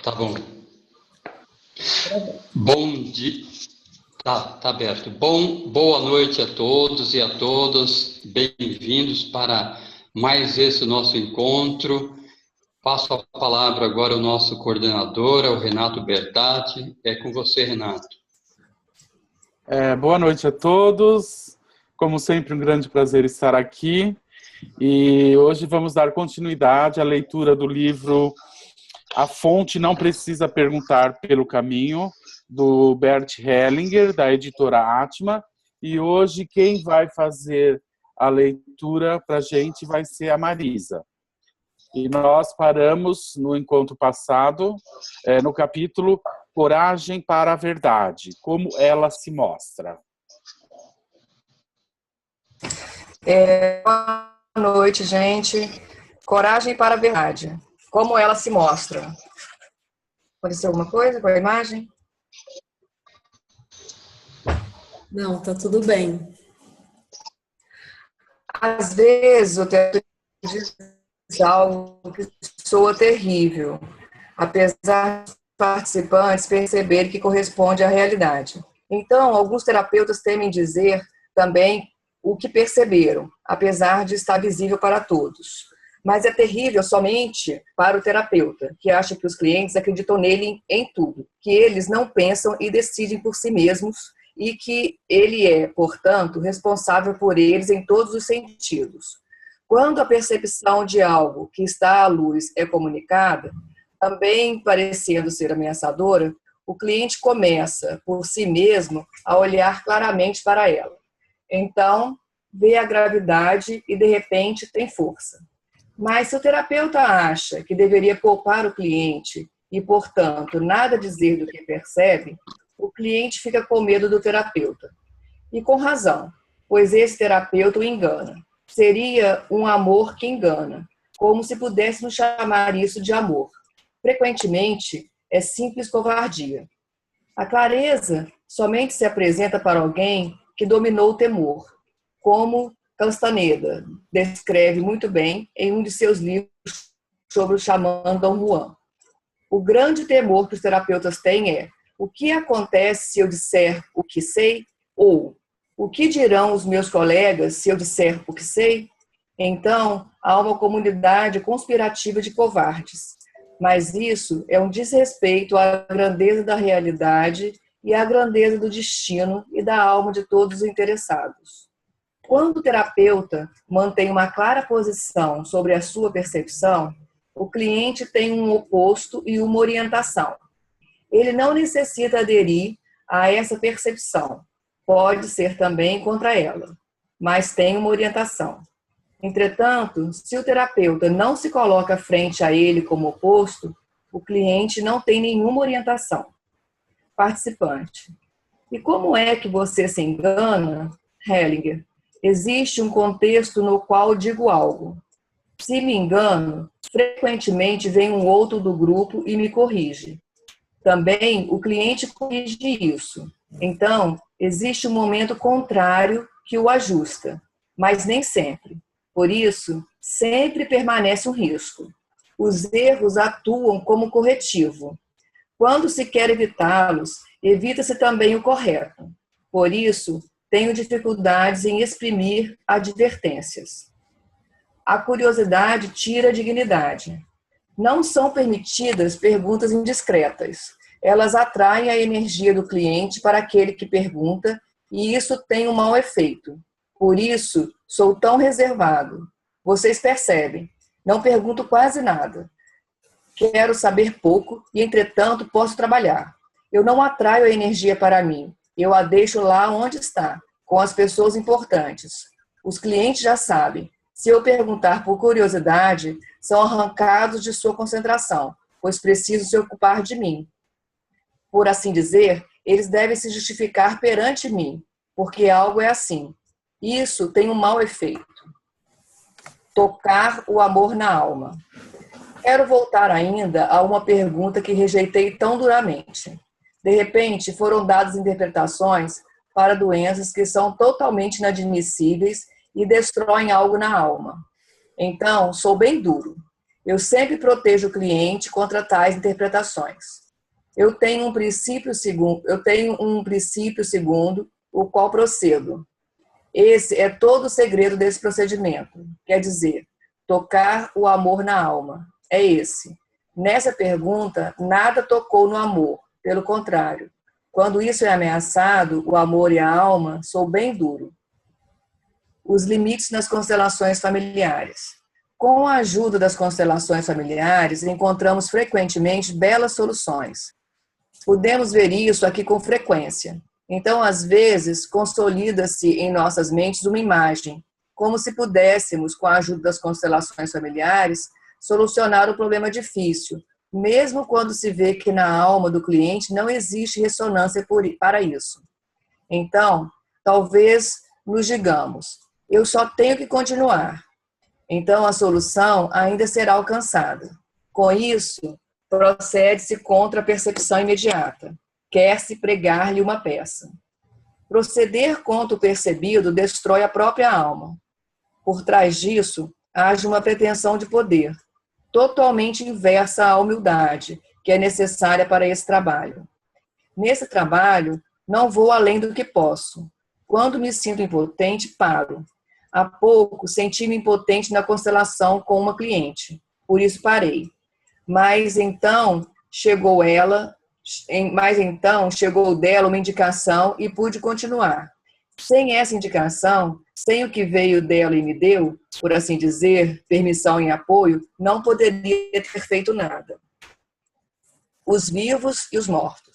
Tá bom. Bom dia. Tá aberto. Boa noite a todos e a todas. Bem-vindos para mais esse nosso encontro. Passo a palavra agora ao nosso coordenador, ao Renato Bertatti. É com você, Renato. Boa noite a todos. Como sempre, um grande prazer estar aqui. E hoje vamos dar continuidade à leitura do livro A Fonte Não Precisa Perguntar pelo Caminho, do Bert Hellinger, da editora Atma. E hoje quem vai fazer a leitura para a gente vai ser a Marisa. E nós paramos no encontro passado, no capítulo Coragem para a Verdade, como ela se mostra. Boa noite, gente. Coragem para a Verdade, como ela se mostra. Aconteceu alguma coisa com a imagem? Não, tá tudo bem. Às vezes o texto diz algo que soa terrível, apesar dos participantes perceberem que corresponde à realidade. Então, alguns terapeutas temem dizer também o que perceberam, apesar de estar visível para todos. Mas é terrível somente para o terapeuta, que acha que os clientes acreditam nele em tudo, que eles não pensam e decidem por si mesmos e que ele é, portanto, responsável por eles em todos os sentidos. Quando a percepção de algo que está à luz é comunicada, também parecendo ser ameaçadora, o cliente começa, por si mesmo, a olhar claramente para ela. Então, vê a gravidade e, de repente, tem força. Mas se o terapeuta acha que deveria poupar o cliente e, portanto, nada dizer do que percebe, o cliente fica com medo do terapeuta. E com razão, pois esse terapeuta o engana. Seria um amor que engana, como se pudéssemos chamar isso de amor. Frequentemente, é simples covardia. A clareza somente se apresenta para alguém que dominou o temor, como Castaneda descreve muito bem em um de seus livros sobre o xamã Dom Juan. O grande temor que os terapeutas têm é: o que acontece se eu disser o que sei? Ou o que dirão os meus colegas se eu disser o que sei? Então, há uma comunidade conspirativa de covardes. Mas isso é um desrespeito à grandeza da realidade e à grandeza do destino e da alma de todos os interessados. Quando o terapeuta mantém uma clara posição sobre a sua percepção, o cliente tem um oposto e uma orientação. Ele não necessita aderir a essa percepção, pode ser também contra ela, mas tem uma orientação. Entretanto, se o terapeuta não se coloca frente a ele como oposto, o cliente não tem nenhuma orientação. Participante: e como é que você se engana? Hellinger: existe um contexto no qual digo algo. Se me engano, frequentemente vem um outro do grupo e me corrige. Também o cliente corrige isso. Então, existe um momento contrário que o ajusta, mas nem sempre. Por isso, sempre permanece um risco. Os erros atuam como corretivo. Quando se quer evitá-los, evita-se também o correto. Por isso, tenho dificuldades em exprimir advertências. A curiosidade tira a dignidade. Não são permitidas perguntas indiscretas. Elas atraem a energia do cliente para aquele que pergunta e isso tem um mau efeito. Por isso, sou tão reservado. Vocês percebem, não pergunto quase nada. Quero saber pouco e, entretanto, posso trabalhar. Eu não atraio a energia para mim. Eu a deixo lá onde está, com as pessoas importantes. Os clientes já sabem. Se eu perguntar por curiosidade, são arrancados de sua concentração, pois precisam se ocupar de mim. Por assim dizer, eles devem se justificar perante mim, porque algo é assim. Isso tem um mau efeito. Tocar o amor na alma. Quero voltar ainda a uma pergunta que rejeitei tão duramente. De repente, foram dadas interpretações para doenças que são totalmente inadmissíveis e destroem algo na alma. Então, sou bem duro. Eu sempre protejo o cliente contra tais interpretações. Eu tenho um princípio segundo, o qual procedo. Esse é todo o segredo desse procedimento. Quer dizer, tocar o amor na alma. É esse. Nessa pergunta, nada tocou no amor. Pelo contrário, quando isso é ameaçado, o amor e a alma, sou bem duro. Os limites nas constelações familiares. Com a ajuda das constelações familiares, encontramos frequentemente belas soluções. Podemos ver isso aqui com frequência. Então, às vezes, consolida-se em nossas mentes uma imagem, como se pudéssemos, com a ajuda das constelações familiares, solucionar um problema difícil, mesmo quando se vê que na alma do cliente não existe ressonância para isso. Então, talvez nos digamos, eu só tenho que continuar. Então, a solução ainda será alcançada. Com isso, procede-se contra a percepção imediata. Quer-se pregar-lhe uma peça. Proceder contra o percebido destrói a própria alma. Por trás disso, age uma pretensão de poder, totalmente inversa à humildade, que é necessária para esse trabalho. Nesse trabalho, não vou além do que posso. Quando me sinto impotente, paro. Há pouco, senti-me impotente na constelação com uma cliente, por isso parei. Mas então chegou dela uma indicação e pude continuar. Sem essa indicação, sem o que veio dela e me deu, por assim dizer, permissão e apoio, não poderia ter feito nada. Os vivos e os mortos.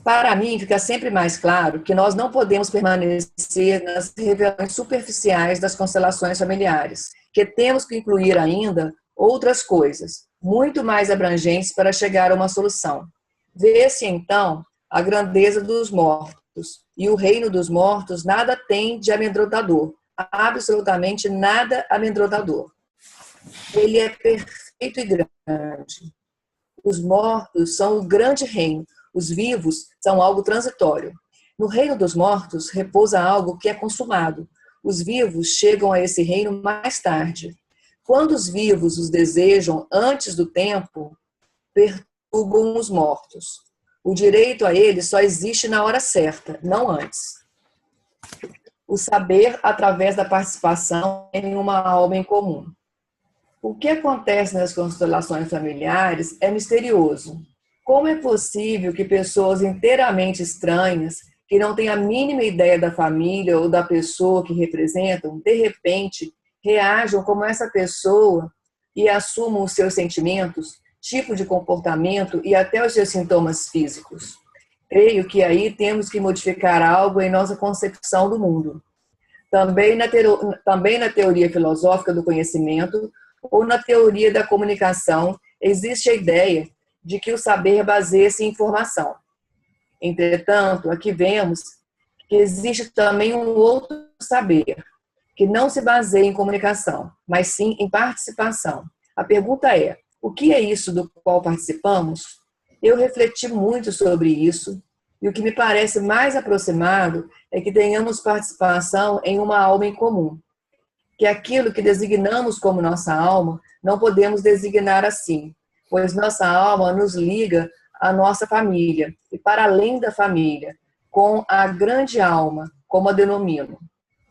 Para mim, fica sempre mais claro que nós não podemos permanecer nas revelações superficiais das constelações familiares, que temos que incluir ainda outras coisas, muito mais abrangentes para chegar a uma solução. Vê-se, então, a grandeza dos mortos, e o reino dos mortos nada tem de amedrontador, absolutamente nada amedrontador. Ele é perfeito e grande. Os mortos são o grande reino, os vivos são algo transitório. No reino dos mortos repousa algo que é consumado. Os vivos chegam a esse reino mais tarde. Quando os vivos os desejam antes do tempo, perturbam os mortos. O direito a eles só existe na hora certa, não antes. O saber através da participação em uma alma em comum. O que acontece nas constelações familiares é misterioso. Como é possível que pessoas inteiramente estranhas, que não têm a mínima ideia da família ou da pessoa que representam, de repente, reajam como essa pessoa e assumam os seus sentimentos, tipo de comportamento e até os seus sintomas físicos? Creio que aí temos que modificar algo em nossa concepção do mundo. Também na teoria filosófica do conhecimento ou na teoria da comunicação existe a ideia de que o saber baseia-se em informação. Entretanto, aqui vemos que existe também um outro saber, que não se baseia em comunicação, mas sim em participação. A pergunta é, o que é isso do qual participamos? Eu refleti muito sobre isso, e o que me parece mais aproximado é que tenhamos participação em uma alma em comum, que aquilo que designamos como nossa alma, não podemos designar assim, pois nossa alma nos liga à nossa família, e para além da família, com a grande alma, como a denomino.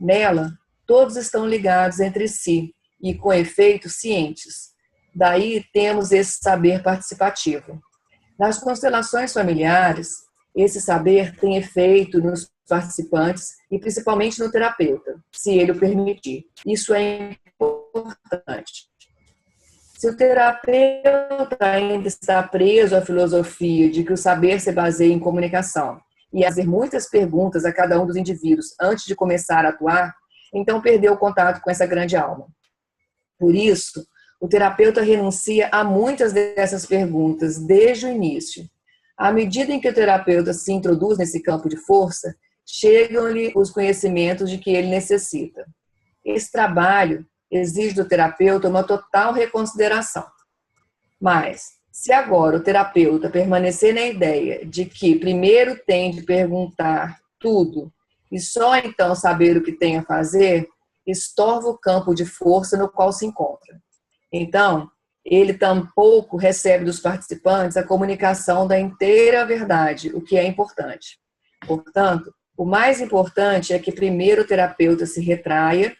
Nela, todos estão ligados entre si e, com efeito, cientes. Daí temos esse saber participativo. Nas constelações familiares, esse saber tem efeito nos participantes e principalmente no terapeuta, se ele o permitir. Isso é importante. Se o terapeuta ainda está preso à filosofia de que o saber se baseia em comunicação e a fazer muitas perguntas a cada um dos indivíduos antes de começar a atuar, então perdeu o contato com essa grande alma. Por isso, o terapeuta renuncia a muitas dessas perguntas desde o início. À medida em que o terapeuta se introduz nesse campo de força, chegam-lhe os conhecimentos de que ele necessita. Esse trabalho exige do terapeuta uma total reconsideração. Mas, se agora o terapeuta permanecer na ideia de que primeiro tem de perguntar tudo e só então saber o que tem a fazer, estorva o campo de força no qual se encontra. Então, ele tampouco recebe dos participantes a comunicação da inteira verdade, o que é importante. Portanto, o mais importante é que primeiro o terapeuta se retraia,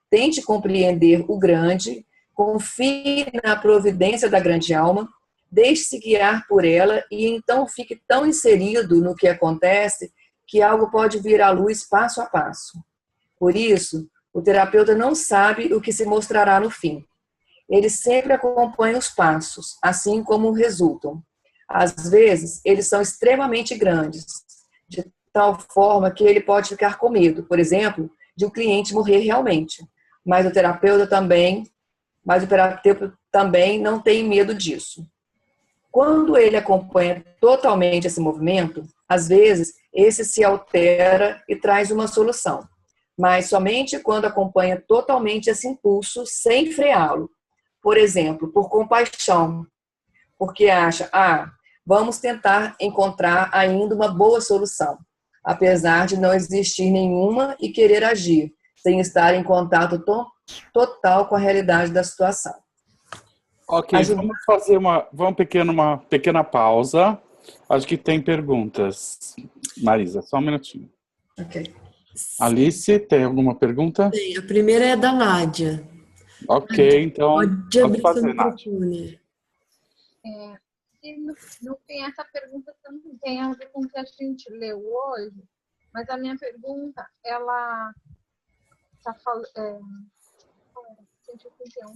tente compreender o grande, confie na providência da grande alma, deixe-se guiar por ela e então fique tão inserido no que acontece que algo pode vir à luz passo a passo. Por isso, o terapeuta não sabe o que se mostrará no fim. Ele sempre acompanha os passos, assim como resultam. Às vezes, eles são extremamente grandes, de tal forma que ele pode ficar com medo, por exemplo, de o cliente morrer realmente. Mas o terapeuta também não tem medo disso. Quando ele acompanha totalmente esse movimento, às vezes esse se altera e traz uma solução. Mas somente quando acompanha totalmente esse impulso sem freá-lo. Por exemplo, por compaixão, porque acha, vamos tentar encontrar ainda uma boa solução, apesar de não existir nenhuma e querer agir, sem estar em contato total com a realidade da situação. Ok, vamos fazer uma pequena pausa. Acho que tem perguntas. Marisa, só um minutinho. Ok. Alice, tem alguma pergunta? Tem, a primeira é da Nádia. Ok, então Pode abrir seu fazer, Nádia. microfone. E no fim, essa pergunta também tem a ver com o que a gente leu hoje, mas a minha pergunta, ela está falando, 181,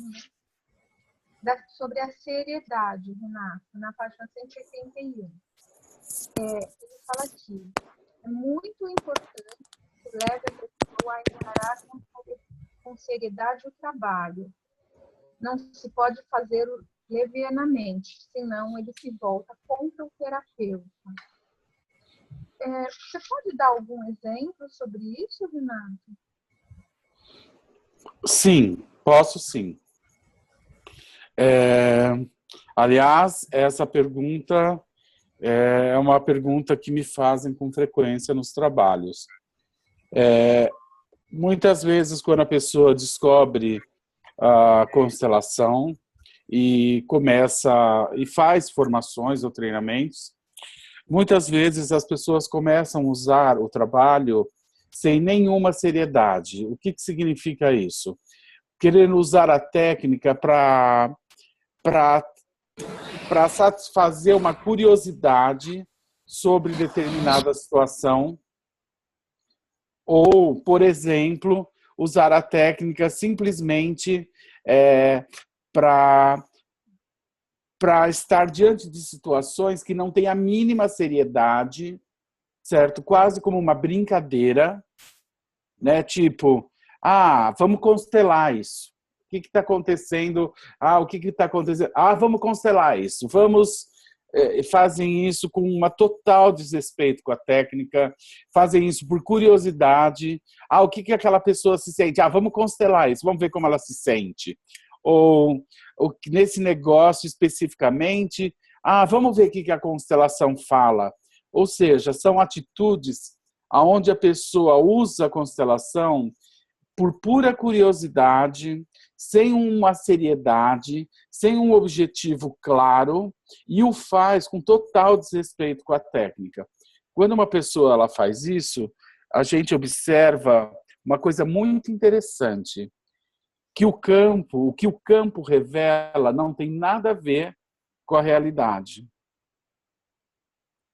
né? Sobre a seriedade, Renato, na página 181. Ele fala aqui, é muito importante que leve a pessoa a encarar com seriedade o trabalho. Não se pode fazer levianamente, senão ele se volta contra o terapeuta. Você pode dar algum exemplo sobre isso, Renato? Sim, posso sim. Aliás, essa pergunta é uma pergunta que me fazem com frequência nos trabalhos. Muitas vezes, quando a pessoa descobre a constelação e faz formações ou treinamentos, muitas vezes as pessoas começam a usar o trabalho sem nenhuma seriedade. O que significa isso? Querendo usar a técnica para satisfazer uma curiosidade sobre determinada situação, ou, por exemplo, usar a técnica simplesmente para estar diante de situações que não têm a mínima seriedade, certo? Quase como uma brincadeira, né? Tipo, vamos constelar isso. O que está acontecendo? O que está acontecendo? Vamos constelar isso. Fazem isso com uma total desrespeito com a técnica, fazem isso por curiosidade. O que aquela pessoa se sente? Vamos constelar isso, vamos ver como ela se sente. Ou nesse negócio especificamente, vamos ver o que a constelação fala. Ou seja, são atitudes onde a pessoa usa a constelação por pura curiosidade, sem uma seriedade, sem um objetivo claro, e o faz com total desrespeito com a técnica. Quando uma pessoa ela faz isso, a gente observa uma coisa muito interessante, que o que o campo revela não tem nada a ver com a realidade.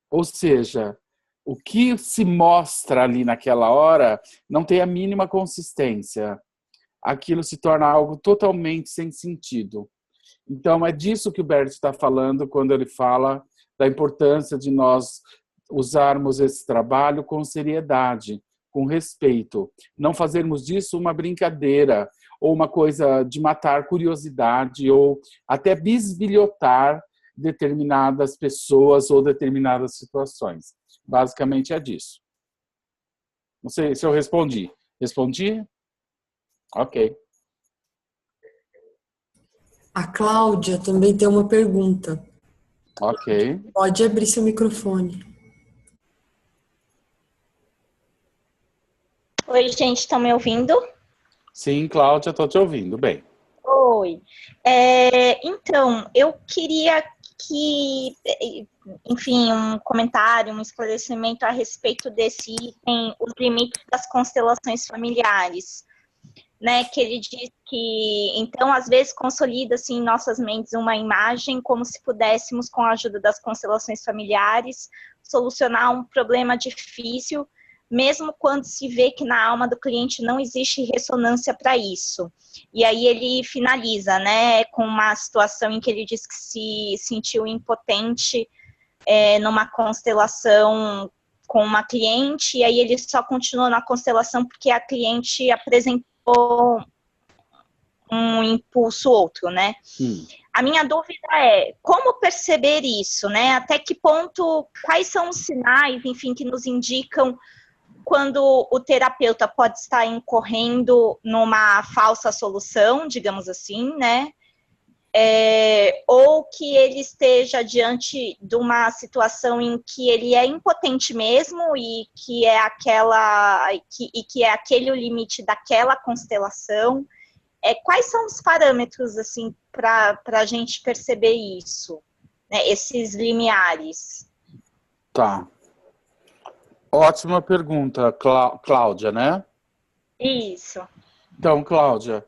Ou seja, o que se mostra ali naquela hora não tem a mínima consistência. Aquilo se torna algo totalmente sem sentido. Então, é disso que o Bert está falando quando ele fala da importância de nós usarmos esse trabalho com seriedade, com respeito. Não fazermos disso uma brincadeira ou uma coisa de matar curiosidade ou até bisbilhotar determinadas pessoas ou determinadas situações. Basicamente é disso. Não sei se eu respondi. Respondi? Ok. A Cláudia também tem uma pergunta. Ok. Pode abrir seu microfone. Oi, gente, estão me ouvindo? Sim, Cláudia, estou te ouvindo. Bem. Oi. Então, eu queria que, enfim, um comentário, um esclarecimento a respeito desse item, os limites das constelações familiares, né? Que ele diz que, então, às vezes consolida-se em nossas mentes uma imagem como se pudéssemos, com a ajuda das constelações familiares, solucionar um problema difícil, mesmo quando se vê que na alma do cliente não existe ressonância para isso. E aí ele finaliza, né, com uma situação em que ele diz que se sentiu impotente numa constelação com uma cliente, e aí ele só continuou na constelação porque a cliente apresentou um impulso outro, né? A minha dúvida é como perceber isso, né? Até que ponto, quais são os sinais, enfim, que nos indicam quando o terapeuta pode estar incorrendo numa falsa solução, digamos assim, né? Ou que ele esteja diante de uma situação em que ele é impotente mesmo e que é que é aquele o limite daquela constelação. Quais são os parâmetros assim para a gente perceber isso, né? Esses limiares? Tá. Ótima pergunta, Cláudia, né? Isso. Então, Cláudia,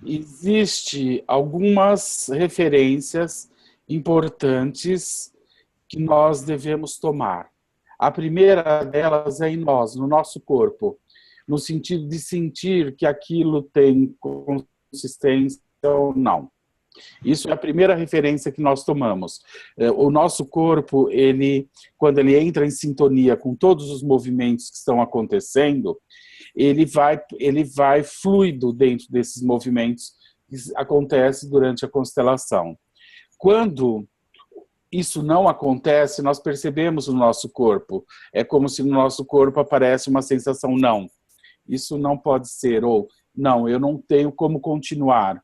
existe algumas referências importantes que nós devemos tomar. A primeira delas é em nós, no nosso corpo, no sentido de sentir que aquilo tem consistência ou não. Isso é a primeira referência que nós tomamos. O nosso corpo, quando ele entra em sintonia com todos os movimentos que estão acontecendo, ele vai fluido dentro desses movimentos que acontecem durante a constelação. Quando isso não acontece, nós percebemos no nosso corpo. É como se no nosso corpo aparece uma sensação, não, isso não pode ser, ou não, eu não tenho como continuar.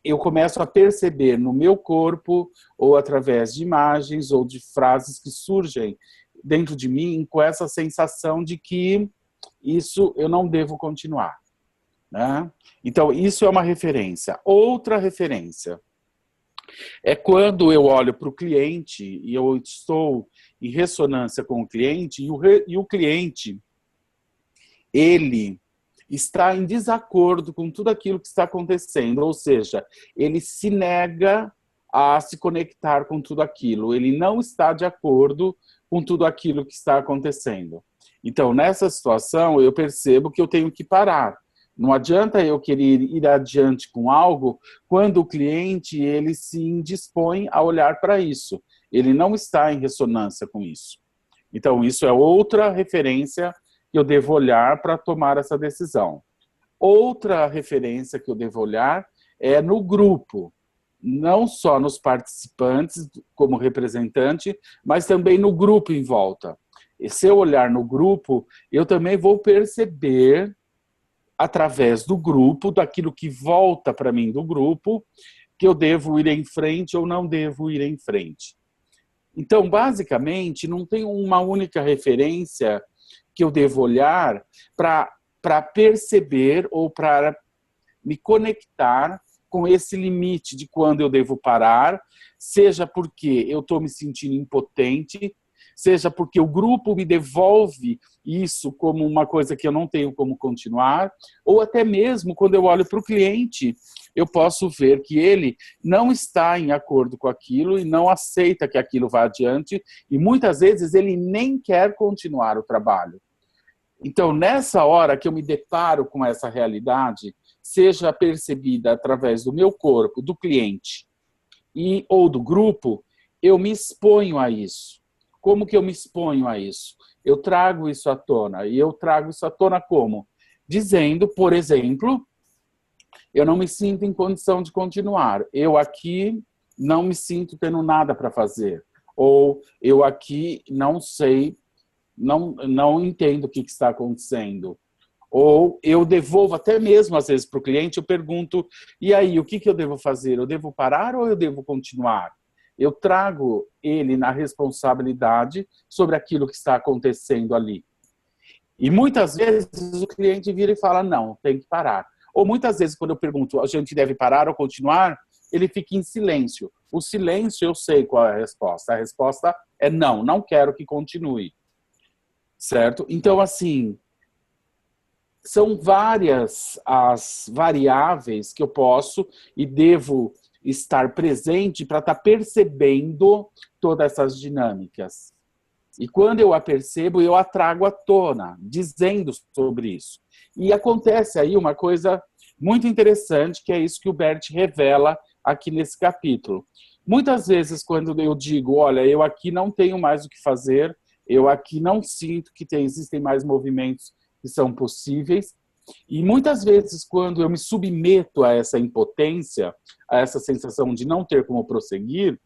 Eu começo a perceber no meu corpo, ou através de imagens, ou de frases que surgem dentro de mim, com essa sensação de que isso eu não devo continuar, né? Então, isso é uma referência. Outra referência é quando eu olho para o cliente e eu estou em ressonância com o cliente e o cliente, ele está em desacordo com tudo aquilo que está acontecendo, ou seja, ele se nega a se conectar com tudo aquilo, ele não está de acordo com tudo aquilo que está acontecendo. Então, nessa situação, eu percebo que eu tenho que parar. Não adianta eu querer ir adiante com algo quando o cliente ele se indispõe a olhar para isso. Ele não está em ressonância com isso. Então, isso é outra referência que eu devo olhar para tomar essa decisão. Outra referência que eu devo olhar é no grupo, não só nos participantes como representante, mas também no grupo em volta. E se eu olhar no grupo, eu também vou perceber, através do grupo, daquilo que volta para mim do grupo, que eu devo ir em frente ou não devo ir em frente. Então, basicamente, não tem uma única referência que eu devo olhar para perceber ou para me conectar com esse limite de quando eu devo parar, seja porque eu estou me sentindo impotente, seja porque o grupo me devolve isso como uma coisa que eu não tenho como continuar, ou até mesmo quando eu olho para o cliente, eu posso ver que ele não está em acordo com aquilo e não aceita que aquilo vá adiante, e muitas vezes ele nem quer continuar o trabalho. Então, nessa hora que eu me deparo com essa realidade, seja percebida através do meu corpo, do cliente ou do grupo, eu me exponho a isso. Como que eu me exponho a isso? Eu trago isso à tona. E eu trago isso à tona como? Dizendo, por exemplo, eu não me sinto em condição de continuar. Eu aqui não me sinto tendo nada para fazer. Ou eu aqui não sei, não entendo o que está acontecendo. Ou eu devolvo até mesmo, às vezes, para o cliente, eu pergunto, e aí, o que eu devo fazer? Eu devo parar ou eu devo continuar? Eu trago ele na responsabilidade sobre aquilo que está acontecendo ali. E muitas vezes o cliente vira e fala, não, tem que parar. Ou muitas vezes, quando eu pergunto, a gente deve parar ou continuar, ele fica em silêncio. O silêncio, eu sei qual é a resposta. A resposta é não, não quero que continue. Certo? Então, assim, são várias as variáveis que eu posso e devo estar presente para estar percebendo todas essas dinâmicas. E quando eu a percebo, eu a trago à tona, dizendo sobre isso. E acontece aí uma coisa muito interessante, que é isso que o Bert revela aqui nesse capítulo. Muitas vezes, quando eu digo, olha, eu aqui não tenho mais o que fazer, eu aqui não sinto que existem mais movimentos que são possíveis, e muitas vezes, quando eu me submeto a essa impotência, a essa sensação de não ter como prosseguir,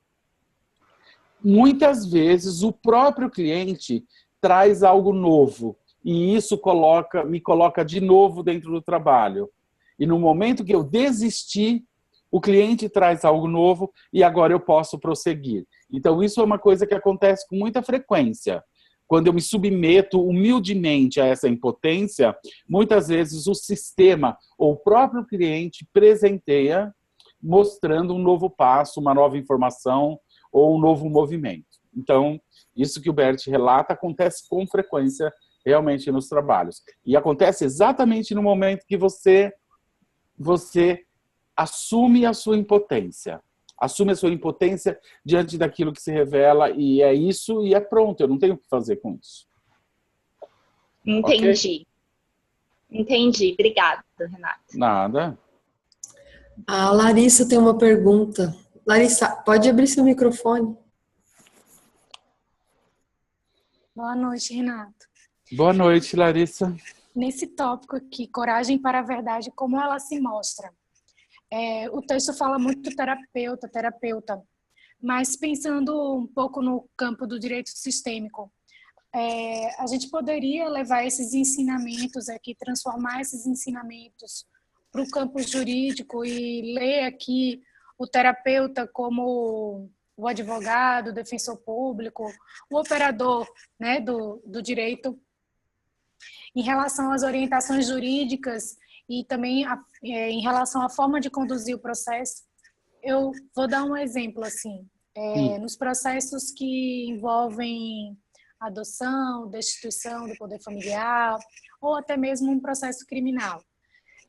muitas vezes o próprio cliente traz algo novo, e isso me coloca de novo dentro do trabalho. E no momento que eu desisti, o cliente traz algo novo e agora eu posso prosseguir. Então, isso é uma coisa que acontece com muita frequência. Quando eu me submeto humildemente a essa impotência, muitas vezes o sistema ou o próprio cliente presenteia, mostrando um novo passo, uma nova informação ou um novo movimento. Então, isso que o Bert relata acontece com frequência realmente nos trabalhos. E acontece exatamente no momento que você assume a sua impotência. Assume a sua impotência diante daquilo que se revela, e é isso, e é pronto, eu não tenho o que fazer com isso. Entendi. Okay? Entendi. Obrigada, Renato. Nada. A Larissa tem uma pergunta. Larissa, pode abrir seu microfone? Boa noite, Renato. Boa noite, Larissa. Nesse tópico aqui, coragem para a verdade, como ela se mostra? O texto fala muito terapeuta, mas pensando um pouco no campo do direito sistêmico, a gente poderia levar esses ensinamentos aqui, transformar esses ensinamentos para o campo jurídico e ler aqui o terapeuta como o advogado, o defensor público, o operador, né, do direito, em relação às orientações jurídicas e também em relação à forma de conduzir o processo. Eu vou dar um exemplo, assim, nos processos que envolvem adoção, destituição do poder familiar, ou até mesmo um processo criminal.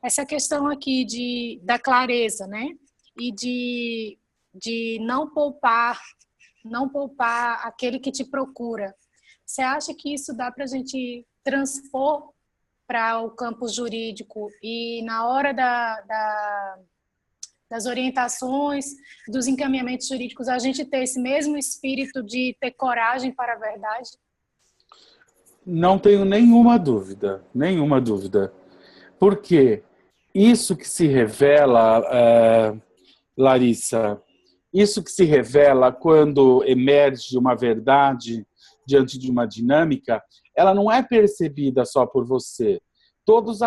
Essa questão aqui da clareza, né? E de não poupar aquele que te procura. Você acha que isso dá para a gente transpor para o campo jurídico e na hora das orientações, dos encaminhamentos jurídicos, a gente ter esse mesmo espírito de ter coragem para a verdade? Não tenho nenhuma dúvida. Porque isso que se revela, Larissa, isso que se revela quando emerge uma verdade diante de uma dinâmica, ela não é percebida só por você. Todos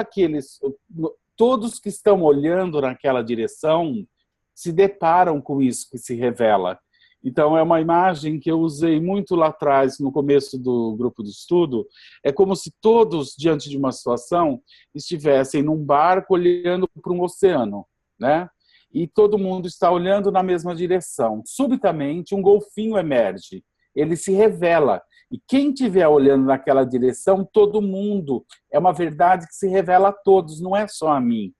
que estão olhando naquela direção se deparam com isso que se revela. Então, é uma imagem que eu usei muito lá atrás, no começo do grupo de estudo. É como se todos, diante de uma situação, estivessem num barco olhando para um oceano, né? E todo mundo está olhando na mesma direção. Subitamente, um golfinho emerge. Ele se revela. E quem estiver olhando naquela direção, todo mundo. É uma verdade que se revela a todos, não é só a mim.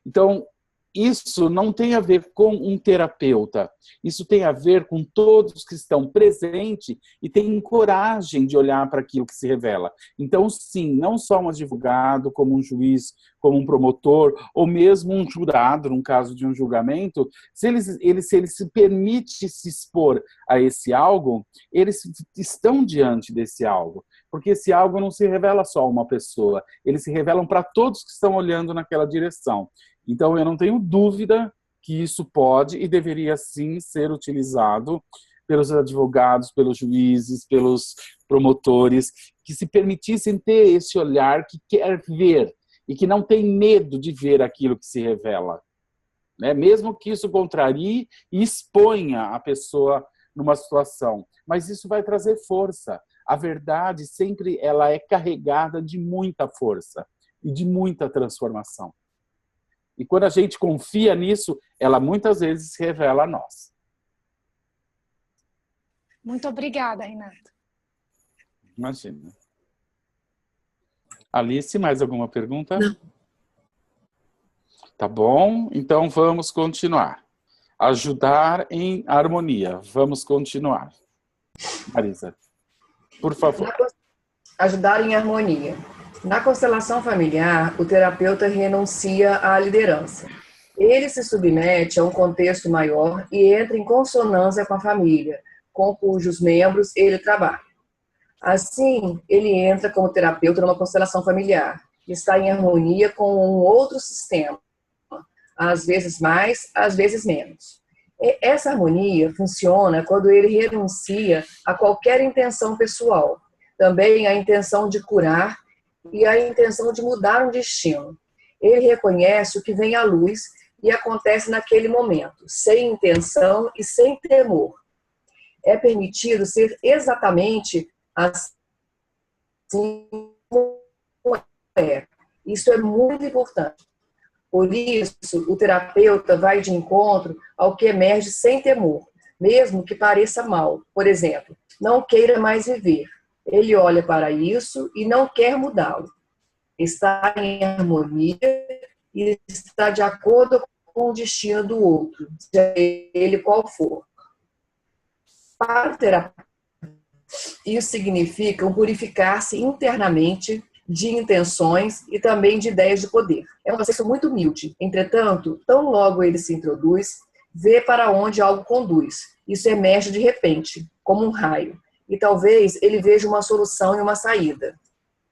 Então, isso não tem a ver com um terapeuta. Isso tem a ver com todos que estão presentes e têm coragem de olhar para aquilo que se revela. Então, sim, não só um advogado, como um juiz, como um promotor, ou mesmo um jurado, num caso de um julgamento, se ele se permite se expor a esse algo, eles estão diante desse algo. Porque esse algo não se revela só a uma pessoa, eles se revelam para todos que estão olhando naquela direção. Então, eu não tenho dúvida que isso pode e deveria, sim, ser utilizado pelos advogados, pelos juízes, pelos promotores, que se permitissem ter esse olhar que quer ver e que não tem medo de ver aquilo que se revela. Né? Mesmo que isso contrarie e exponha a pessoa numa situação. Mas isso vai trazer força. A verdade sempre ela é carregada de muita força e de muita transformação. E quando a gente confia nisso, ela muitas vezes se revela a nós. Muito obrigada, Renato. Imagina. Alice, mais alguma pergunta? Não. Tá bom, então vamos continuar. Ajudar em harmonia. Vamos continuar. Marisa, por favor. Ajudar em harmonia. Na constelação familiar, o terapeuta renuncia à liderança. Ele se submete a um contexto maior e entra em consonância com a família, com cujos membros ele trabalha. Assim, ele entra como terapeuta numa constelação familiar, que está em harmonia com um outro sistema, às vezes mais, às vezes menos. E essa harmonia funciona quando ele renuncia a qualquer intenção pessoal, também a intenção de curar e a intenção de mudar um destino. Ele reconhece o que vem à luz e acontece naquele momento, sem intenção e sem temor. É permitido ser exatamente assim como é. Isso é muito importante. Por isso, o terapeuta vai de encontro ao que emerge sem temor, mesmo que pareça mal. Por exemplo, não queira mais viver. Ele olha para isso e não quer mudá-lo. Está em harmonia e está de acordo com o destino do outro, seja ele qual for. Para o terapeuta, isso significa um purificar-se internamente de intenções e também de ideias de poder. É um processo muito humilde. Entretanto, tão logo ele se introduz, vê para onde algo conduz. Isso emerge de repente, como um raio. E talvez ele veja uma solução e uma saída.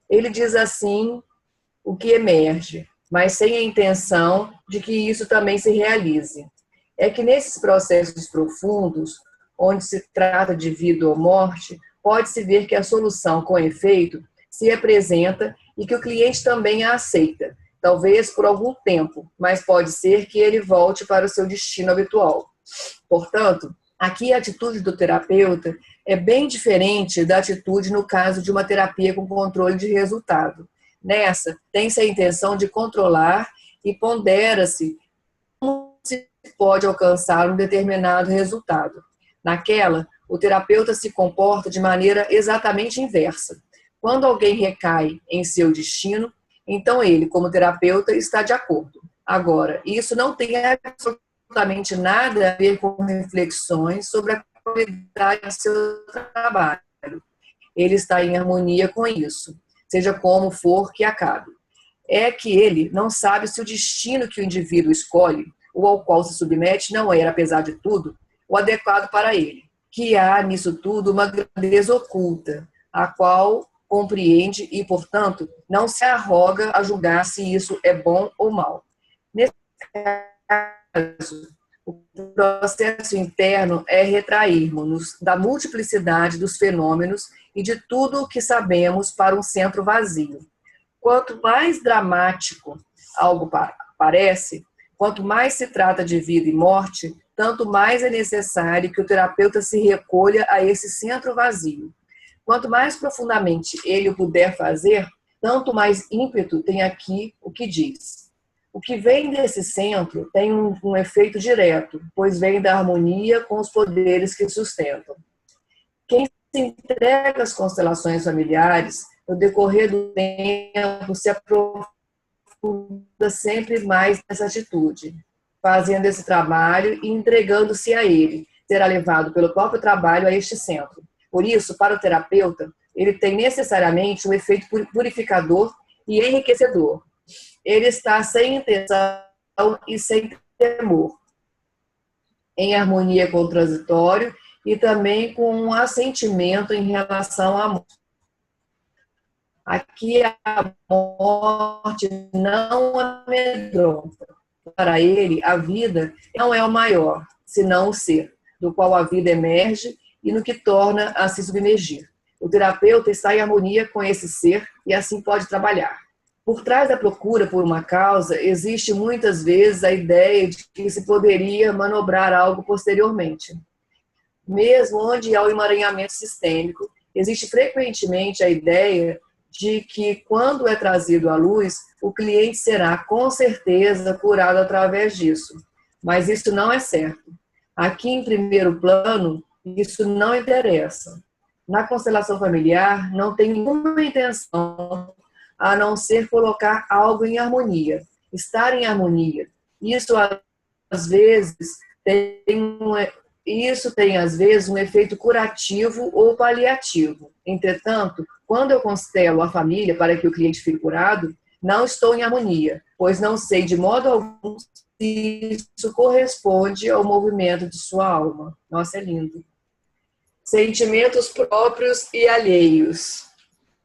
Ele diz assim o que emerge, mas sem a intenção de que isso também se realize. É que nesses processos profundos, onde se trata de vida ou morte, pode-se ver que a solução com efeito se apresenta e que o cliente também a aceita, talvez por algum tempo, mas pode ser que ele volte para o seu destino habitual. Portanto, aqui a atitude do terapeuta é bem diferente da atitude no caso de uma terapia com controle de resultado. Nessa, tem-se a intenção de controlar e pondera-se como se pode alcançar um determinado resultado. Naquela, o terapeuta se comporta de maneira exatamente inversa. Quando alguém recai em seu destino, então ele, como terapeuta, está de acordo. Agora, isso não tem absolutamente nada a ver com reflexões sobre a qualidade do seu trabalho. Ele está em harmonia com isso, seja como for que acabe. É que ele não sabe se o destino que o indivíduo escolhe, ou ao qual se submete, não era, apesar de tudo, o adequado para ele. Que há nisso tudo uma grandeza oculta, a qual compreende e, portanto, não se arroga a julgar se isso é bom ou mal. Nesse caso, o processo interno é retrairmos-nos da multiplicidade dos fenômenos e de tudo o que sabemos para um centro vazio. Quanto mais dramático algo parece, quanto mais se trata de vida e morte, tanto mais é necessário que o terapeuta se recolha a esse centro vazio. Quanto mais profundamente ele o puder fazer, tanto mais ímpeto tem aqui o que diz. O que vem desse centro tem um efeito direto, pois vem da harmonia com os poderes que sustentam. Quem se entrega às constelações familiares, no decorrer do tempo, se aprofunda sempre mais nessa atitude, fazendo esse trabalho e entregando-se a ele, será levado pelo próprio trabalho a este centro. Por isso, para o terapeuta, ele tem necessariamente um efeito purificador e enriquecedor. Ele está sem intenção e sem temor, em harmonia com o transitório e também com um assentimento em relação à morte. Aqui a morte não amedronta. Para ele, a vida não é o maior, senão o ser, do qual a vida emerge e no que torna a se submergir. O terapeuta está em harmonia com esse ser e assim pode trabalhar. Por trás da procura por uma causa, existe muitas vezes a ideia de que se poderia manobrar algo posteriormente. Mesmo onde há o emaranhamento sistêmico, existe frequentemente a ideia de que, quando é trazido à luz, o cliente será, com certeza, curado através disso. Mas isso não é certo. Aqui, em primeiro plano, isso não interessa. Na constelação familiar, não tem nenhuma intenção a não ser colocar algo em harmonia, estar em harmonia. Isso, às vezes, tem às vezes um efeito curativo ou paliativo. Entretanto, quando eu constelo a família para que o cliente fique curado, não estou em harmonia, pois não sei de modo algum se isso corresponde ao movimento de sua alma. Nossa, é lindo. Sentimentos próprios e alheios.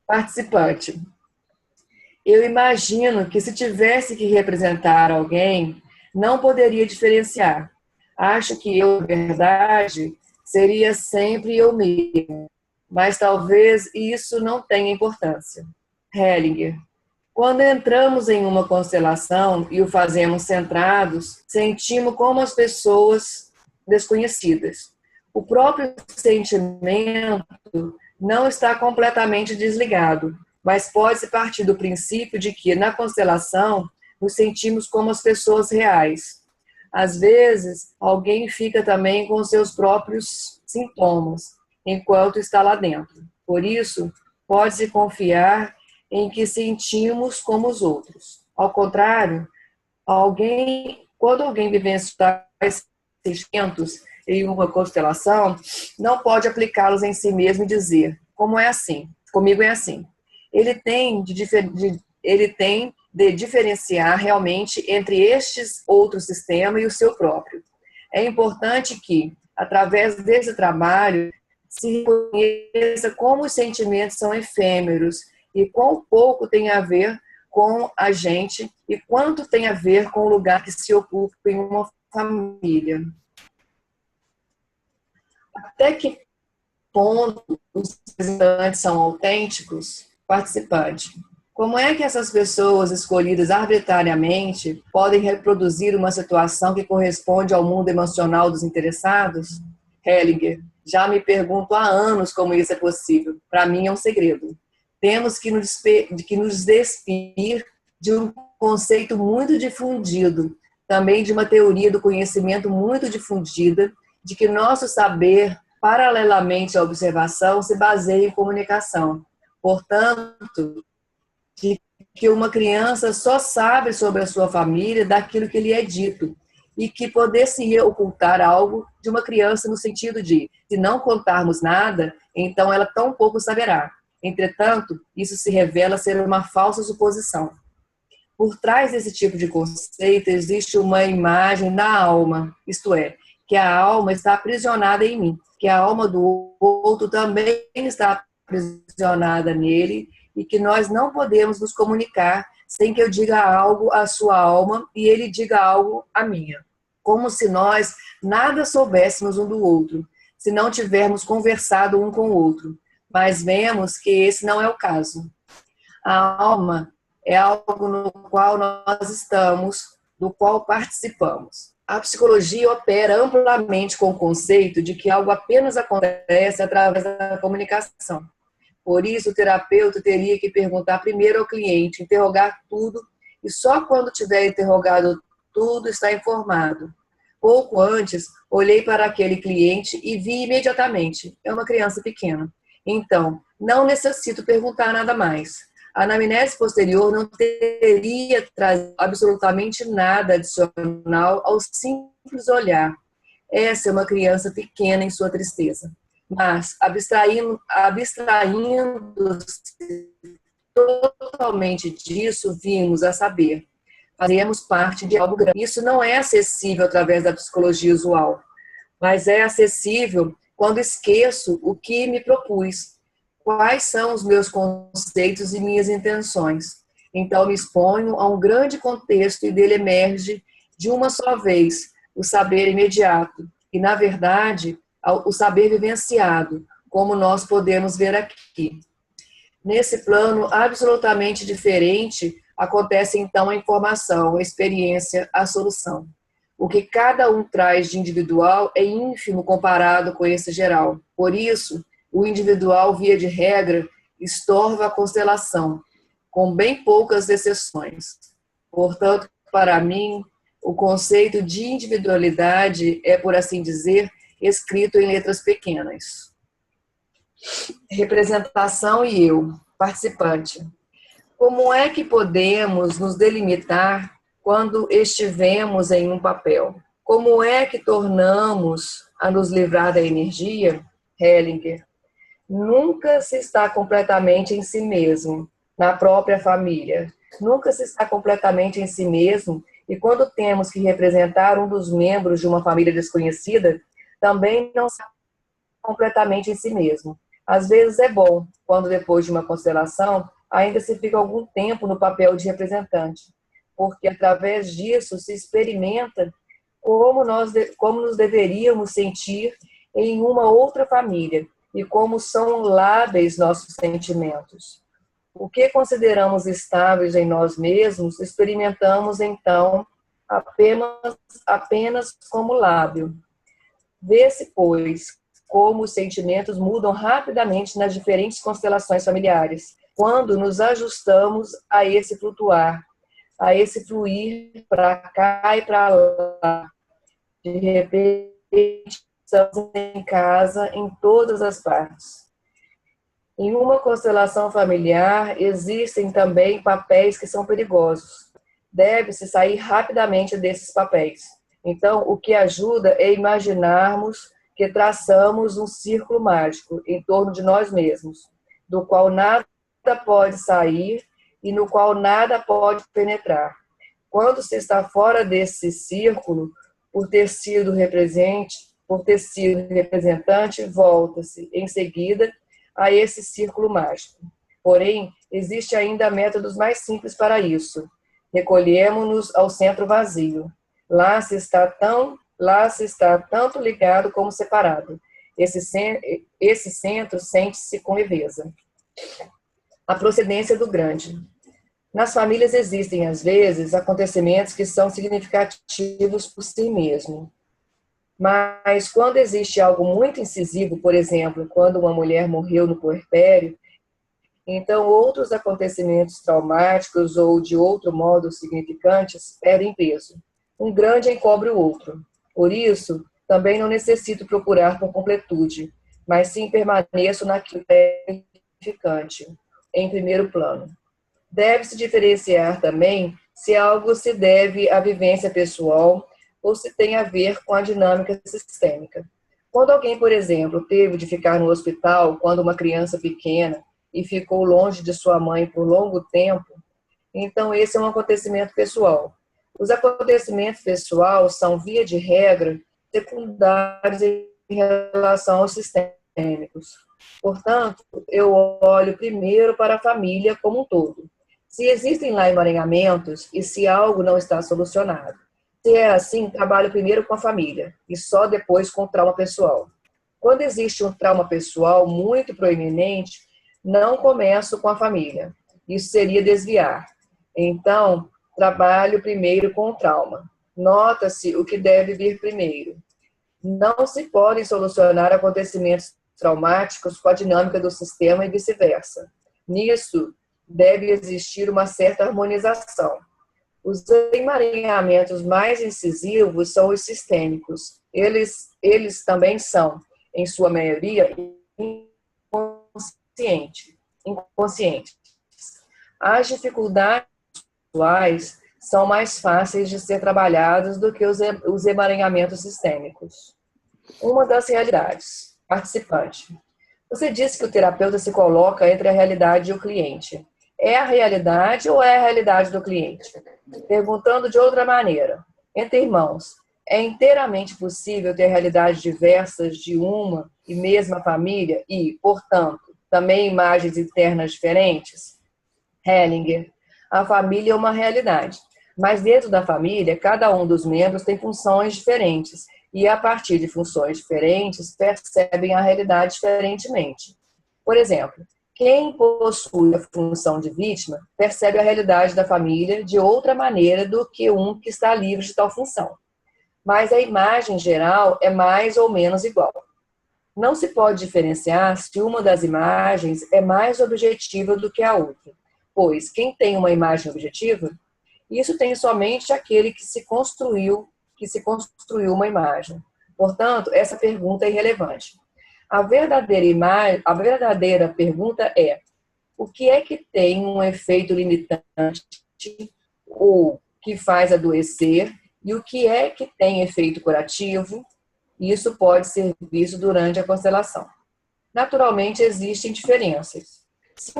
Participante. Eu imagino que, se tivesse que representar alguém, não poderia diferenciar. Acho que eu, na verdade, seria sempre eu mesmo, mas talvez isso não tenha importância. Hellinger. Quando entramos em uma constelação e o fazemos centrados, sentimos como as pessoas desconhecidas. O próprio sentimento não está completamente desligado, mas pode-se partir do princípio de que, na constelação, nos sentimos como as pessoas reais. Às vezes, alguém fica também com seus próprios sintomas, enquanto está lá dentro. Por isso, pode-se confiar em que sentimos como os outros. Ao contrário, quando alguém vivencia sentimentos em uma constelação, não pode aplicá-los em si mesmo e dizer, como é assim, comigo é assim. Ele tem de diferenciar realmente entre estes outros sistemas e o seu próprio. É importante que, através desse trabalho, se reconheça como os sentimentos são efêmeros e quão pouco tem a ver com a gente e quanto tem a ver com o lugar que se ocupa em uma família. Até que ponto os representantes são autênticos? Participante. Como é que essas pessoas escolhidas arbitrariamente podem reproduzir uma situação que corresponde ao mundo emocional dos interessados? Hellinger. Já me pergunto há anos como isso é possível. Para mim é um segredo. Temos que nos despir de um conceito muito difundido, também de uma teoria do conhecimento muito difundida, de que nosso saber, paralelamente à observação, se baseia em comunicação. Portanto, de que uma criança só sabe sobre a sua família daquilo que lhe é dito, e que poder-se-ia ocultar algo de uma criança no sentido de, se não contarmos nada, então ela tão pouco saberá. Entretanto, isso se revela ser uma falsa suposição. Por trás desse tipo de conceito existe uma imagem da alma, isto é, que a alma está aprisionada em mim, que a alma do outro também está aprisionada nele e que nós não podemos nos comunicar sem que eu diga algo à sua alma e ele diga algo à minha. Como se nós nada soubéssemos um do outro, se não tivermos conversado um com o outro. Mas vemos que esse não é o caso. A alma é algo no qual nós estamos, do qual participamos. A psicologia opera amplamente com o conceito de que algo apenas acontece através da comunicação. Por isso, o terapeuta teria que perguntar primeiro ao cliente, interrogar tudo, e só quando tiver interrogado tudo está informado. Pouco antes, olhei para aquele cliente e vi imediatamente, é uma criança pequena. Então, não necessito perguntar nada mais. A anamnese posterior não teria trazido absolutamente nada adicional ao simples olhar. Essa é uma criança pequena em sua tristeza. Mas, abstraindo-se totalmente disso, vimos a saber. Fazemos parte de algo grande. Isso não é acessível através da psicologia usual, mas é acessível quando esqueço o que me propus. Quais são os meus conceitos e minhas intenções? Então, me exponho a um grande contexto e dele emerge, de uma só vez, o saber imediato. E, na verdade, o saber vivenciado, como nós podemos ver aqui. Nesse plano absolutamente diferente, acontece então a informação, a experiência, a solução. O que cada um traz de individual é ínfimo comparado com esse geral. Por isso, o individual, via de regra, estorva a constelação, com bem poucas exceções. Portanto, para mim, o conceito de individualidade é, por assim dizer, escrito em letras pequenas. Representação e eu, participante. Como é que podemos nos delimitar quando estivemos em um papel? Como é que tornamos a nos livrar da energia? Hellinger. Nunca se está completamente em si mesmo, na própria família. Nunca se está completamente em si mesmo, e quando temos que representar um dos membros de uma família desconhecida, também não está completamente em si mesmo. Às vezes é bom, quando depois de uma constelação, ainda se fica algum tempo no papel de representante, porque através disso se experimenta como nos deveríamos sentir em uma outra família e como são lábeis nossos sentimentos. O que consideramos estáveis em nós mesmos, experimentamos então apenas como lábio. Vê-se, pois, como os sentimentos mudam rapidamente nas diferentes constelações familiares, quando nos ajustamos a esse flutuar, a esse fluir para cá e para lá. De repente, estamos em casa em todas as partes. Em uma constelação familiar, existem também papéis que são perigosos. Deve-se sair rapidamente desses papéis. Então, o que ajuda é imaginarmos que traçamos um círculo mágico em torno de nós mesmos, do qual nada pode sair e no qual nada pode penetrar. Quando se está fora desse círculo, por ter sido representante, volta-se em seguida a esse círculo mágico. Porém, existe ainda métodos mais simples para isso. Recolhemos-nos ao centro vazio. Lá se está tanto ligado como separado. Esse centro sente-se com leveza. A procedência do grande. Nas famílias existem, às vezes, acontecimentos que são significativos por si mesmo. Mas quando existe algo muito incisivo, por exemplo, quando uma mulher morreu no puerpério, então outros acontecimentos traumáticos ou de outro modo significantes perdem peso. Um grande encobre o outro. Por isso, também não necessito procurar por completude, mas sim permaneço naquilo que é significante, em primeiro plano. Deve-se diferenciar também se algo se deve à vivência pessoal ou se tem a ver com a dinâmica sistêmica. Quando alguém, por exemplo, teve de ficar no hospital quando uma criança pequena e ficou longe de sua mãe por longo tempo, então esse é um acontecimento pessoal. Os acontecimentos pessoais são, via de regra, secundários em relação aos sistêmicos. Portanto, eu olho primeiro para a família como um todo. Se existem lá emaranhamentos e se algo não está solucionado. Se é assim, trabalho primeiro com a família e só depois com o trauma pessoal. Quando existe um trauma pessoal muito proeminente, não começo com a família. Isso seria desviar. Então, trabalho primeiro com o trauma. Nota-se o que deve vir primeiro. Não se podem solucionar acontecimentos traumáticos com a dinâmica do sistema e vice-versa. Nisso, deve existir uma certa harmonização. Os emaranhamentos mais incisivos são os sistêmicos. Eles também são, em sua maioria, inconscientes. As dificuldades pessoais são mais fáceis de ser trabalhadas do que os emaranhamentos sistêmicos. Uma das realidades. Participante. Você disse que o terapeuta se coloca entre a realidade e o cliente. É a realidade ou é a realidade do cliente? Perguntando de outra maneira. Entre irmãos, é inteiramente possível ter realidades diversas de uma e mesma família e, portanto, também imagens internas diferentes? Hellinger. A família é uma realidade, mas dentro da família, cada um dos membros tem funções diferentes e, a partir de funções diferentes, percebem a realidade diferentemente. Por exemplo, quem possui a função de vítima percebe a realidade da família de outra maneira do que um que está livre de tal função. Mas a imagem geral é mais ou menos igual. Não se pode diferenciar se uma das imagens é mais objetiva do que a outra, pois quem tem uma imagem objetiva, isso tem somente aquele que se construiu uma imagem. Portanto, essa pergunta é irrelevante. A verdadeira pergunta é: o que é que tem um efeito limitante ou que faz adoecer, e o que é que tem efeito curativo? Isso pode ser visto durante a constelação. Naturalmente, existem diferenças. Se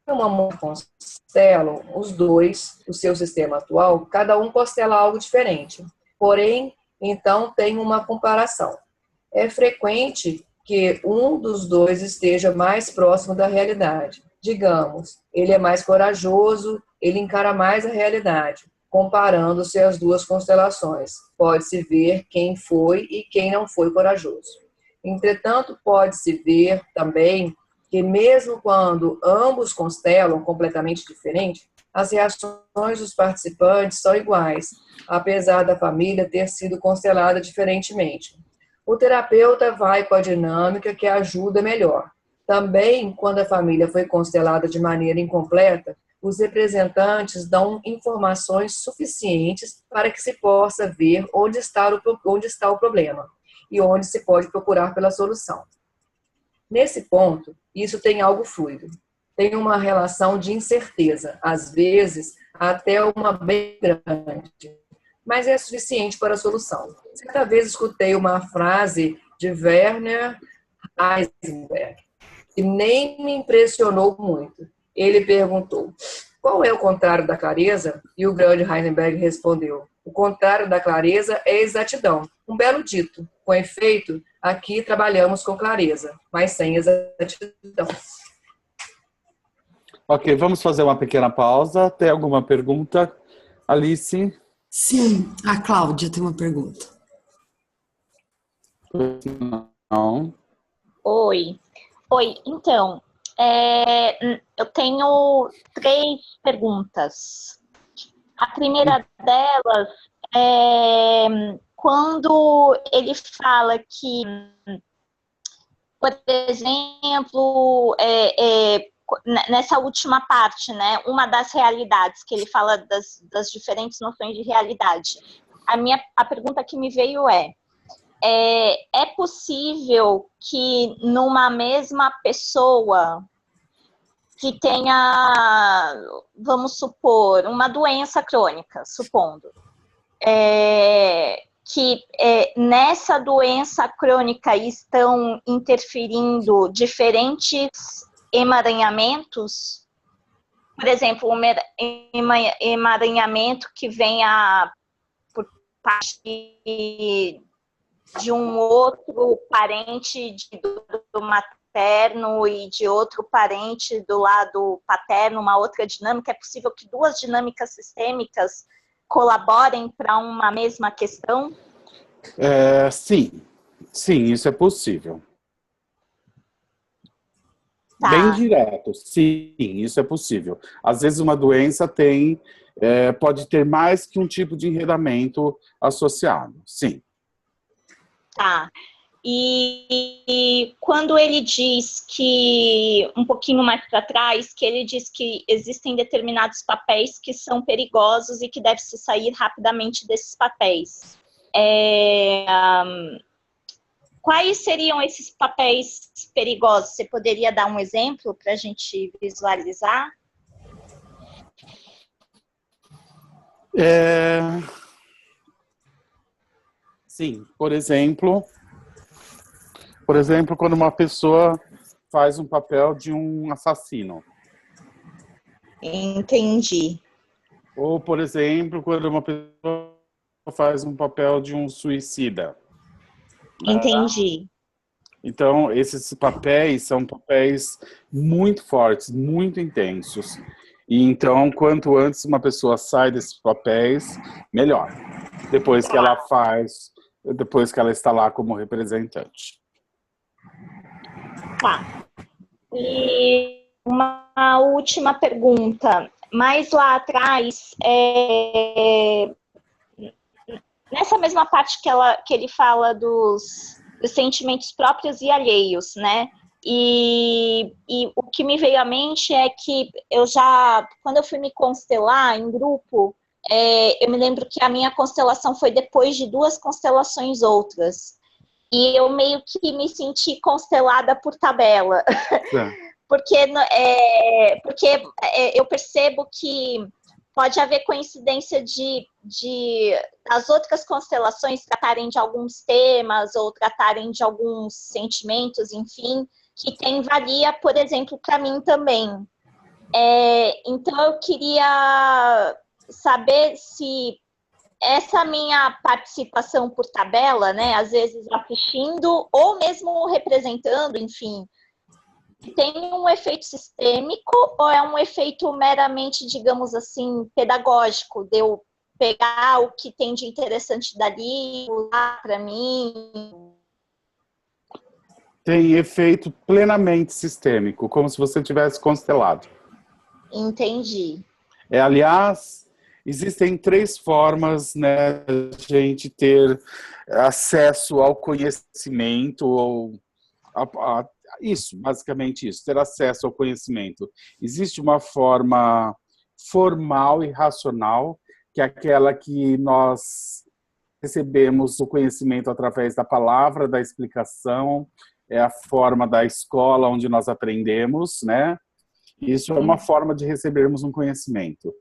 uma mão constelam os dois, o seu sistema atual, cada um constela algo diferente. Porém, então, tem uma comparação. É frequente que um dos dois esteja mais próximo da realidade. Digamos, ele é mais corajoso, ele encara mais a realidade. Comparando-se as duas constelações, pode-se ver quem foi e quem não foi corajoso. Entretanto, pode-se ver também que mesmo quando ambos constelam completamente diferente, as reações dos participantes são iguais, apesar da família ter sido constelada diferentemente. O terapeuta vai com a dinâmica que ajuda melhor. Também, quando a família foi constelada de maneira incompleta, os representantes dão informações suficientes para que se possa ver onde está o problema e onde se pode procurar pela solução. Nesse ponto, isso tem algo fluido. Tem uma relação de incerteza, às vezes até uma bem grande, mas é suficiente para a solução. Certa vez escutei uma frase de Werner Heisenberg, que nem me impressionou muito. Ele perguntou: qual é o contrário da clareza? E o grande Heisenberg respondeu: o contrário da clareza é exatidão. Um belo dito. Com efeito, aqui trabalhamos com clareza, mas sem exatidão. Ok, vamos fazer uma pequena pausa. Tem alguma pergunta, Alice? Sim, a Cláudia tem uma pergunta. Não. Oi, então, eu tenho 3 perguntas. A primeira delas é quando ele fala que, por exemplo, nessa última parte, né, uma das realidades, que ele fala das diferentes noções de realidade. A pergunta que me veio é possível que numa mesma pessoa que tenha, vamos supor, uma doença crônica, supondo, que nessa doença crônica estão interferindo diferentes emaranhamentos, por exemplo, um emaranhamento que venha por parte de um outro parente do materno e de outro parente do lado paterno, uma outra dinâmica. É possível que 2 dinâmicas sistêmicas colaborem para uma mesma questão? Sim, isso é possível. Tá. Bem direto, sim, isso é possível. Às vezes uma doença pode ter mais que um tipo de enredamento associado, sim. Tá. E quando ele diz que, um pouquinho mais para trás, que ele diz que existem determinados papéis que são perigosos e que deve-se sair rapidamente desses papéis. Quais seriam esses papéis perigosos? Você poderia dar um exemplo para a gente visualizar? Sim, por exemplo, quando uma pessoa faz um papel de um assassino. Entendi. Ou, por exemplo, quando uma pessoa faz um papel de um suicida. Entendi. Então, esses papéis são papéis muito fortes, muito intensos. E então, quanto antes uma pessoa sai desses papéis, melhor. Depois que ela está lá como representante. Tá. E uma última pergunta. Mais lá atrás, nessa mesma parte que ele fala dos dos sentimentos próprios e alheios, né? E o que me veio à mente é que quando eu fui me constelar em grupo, eu me lembro que a minha constelação foi depois de 2 constelações outras. E eu meio que me senti constelada por tabela. Porque eu percebo que pode haver coincidência das outras constelações tratarem de alguns temas ou tratarem de alguns sentimentos, enfim, que tem valia, por exemplo, para mim também. Então, eu queria saber se essa minha participação por tabela, né, às vezes assistindo ou mesmo representando, enfim, tem um efeito sistêmico ou é um efeito meramente, digamos assim, pedagógico, de eu pegar o que tem de interessante dali, usar para mim? Tem efeito plenamente sistêmico, como se você tivesse constelado. Entendi. Aliás, existem 3 formas, né, de a gente ter acesso ao conhecimento, ou isso, basicamente isso, ter acesso ao conhecimento. Existe uma forma formal e racional, que é aquela que nós recebemos o conhecimento através da palavra, da explicação, é a forma da escola onde nós aprendemos, né? Isso é uma forma de recebermos um conhecimento.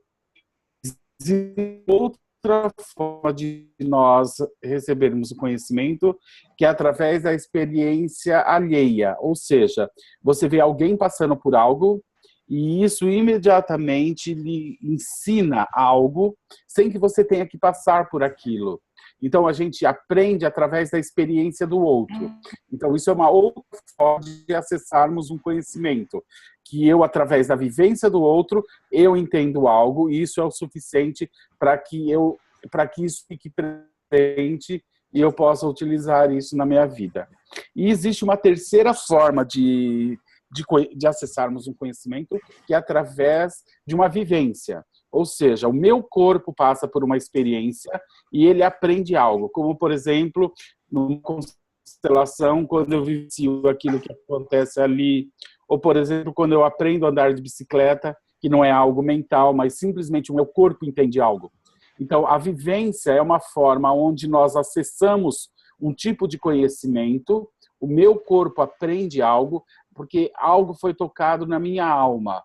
Existe outra forma de nós recebermos o conhecimento, que é através da experiência alheia, ou seja, você vê alguém passando por algo e isso imediatamente lhe ensina algo sem que você tenha que passar por aquilo. Então, a gente aprende através da experiência do outro. Então, isso é uma outra forma de acessarmos um conhecimento, que eu, através da vivência do outro, eu entendo algo, e isso é o suficiente para que isso fique presente e eu possa utilizar isso na minha vida. E existe uma terceira forma de acessarmos um conhecimento, que é através de uma vivência. Ou seja, o meu corpo passa por uma experiência e ele aprende algo. Como, por exemplo, numa constelação, quando eu vivencio aquilo que acontece ali. Ou, por exemplo, quando eu aprendo a andar de bicicleta, que não é algo mental, mas simplesmente o meu corpo entende algo. Então, a vivência é uma forma onde nós acessamos um tipo de conhecimento, o meu corpo aprende algo, porque algo foi tocado na minha alma.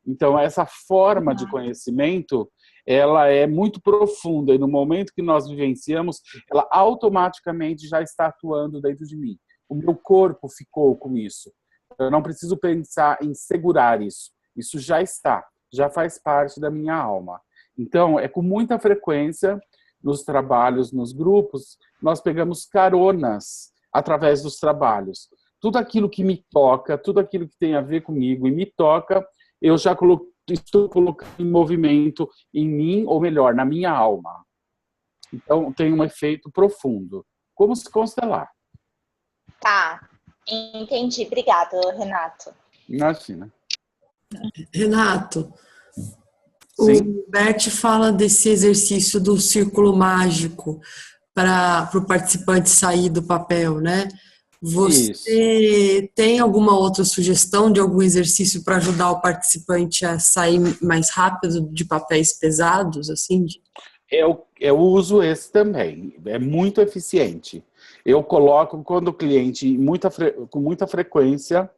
Então, essa forma de conhecimento, ela é muito profunda e no momento que nós vivenciamos, ela automaticamente já está atuando dentro de mim. O meu corpo ficou com isso. Eu não preciso pensar em segurar isso. Isso já está, já faz parte da minha alma. Então, é com muita frequência, nos trabalhos, nos grupos, nós pegamos caronas através dos trabalhos. Tudo aquilo que me toca, tudo aquilo que tem a ver comigo e me toca, eu já estou colocando em movimento em mim, ou melhor, na minha alma. Então, tem um efeito profundo. Como se constelar. Tá, entendi. Obrigada, Renato. Imagina. Renato, Sim. o Bert fala desse exercício do círculo mágico para o participante sair do papel, né? Você tem alguma outra sugestão de algum exercício para ajudar o participante a sair mais rápido de papéis pesados, assim? Eu uso esse também, é muito eficiente. Eu coloco quando o cliente, com muita frequência,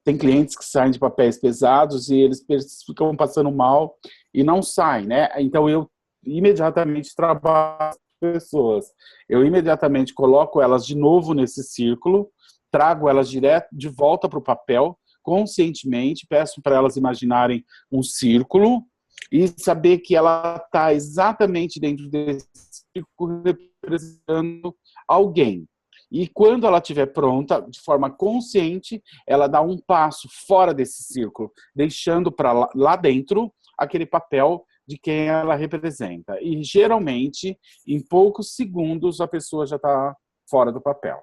tem clientes que saem de papéis pesados e eles ficam passando mal e não saem, né? Então eu imediatamente trabalho pessoas. Eu imediatamente coloco elas de novo nesse círculo, trago elas direto de volta para o papel, conscientemente, peço para elas imaginarem um círculo e saber que ela está exatamente dentro desse círculo representando alguém. E quando ela estiver pronta, de forma consciente, ela dá um passo fora desse círculo, deixando para lá dentro aquele papel de quem ela representa. E, geralmente, em poucos segundos, a pessoa já está fora do papel.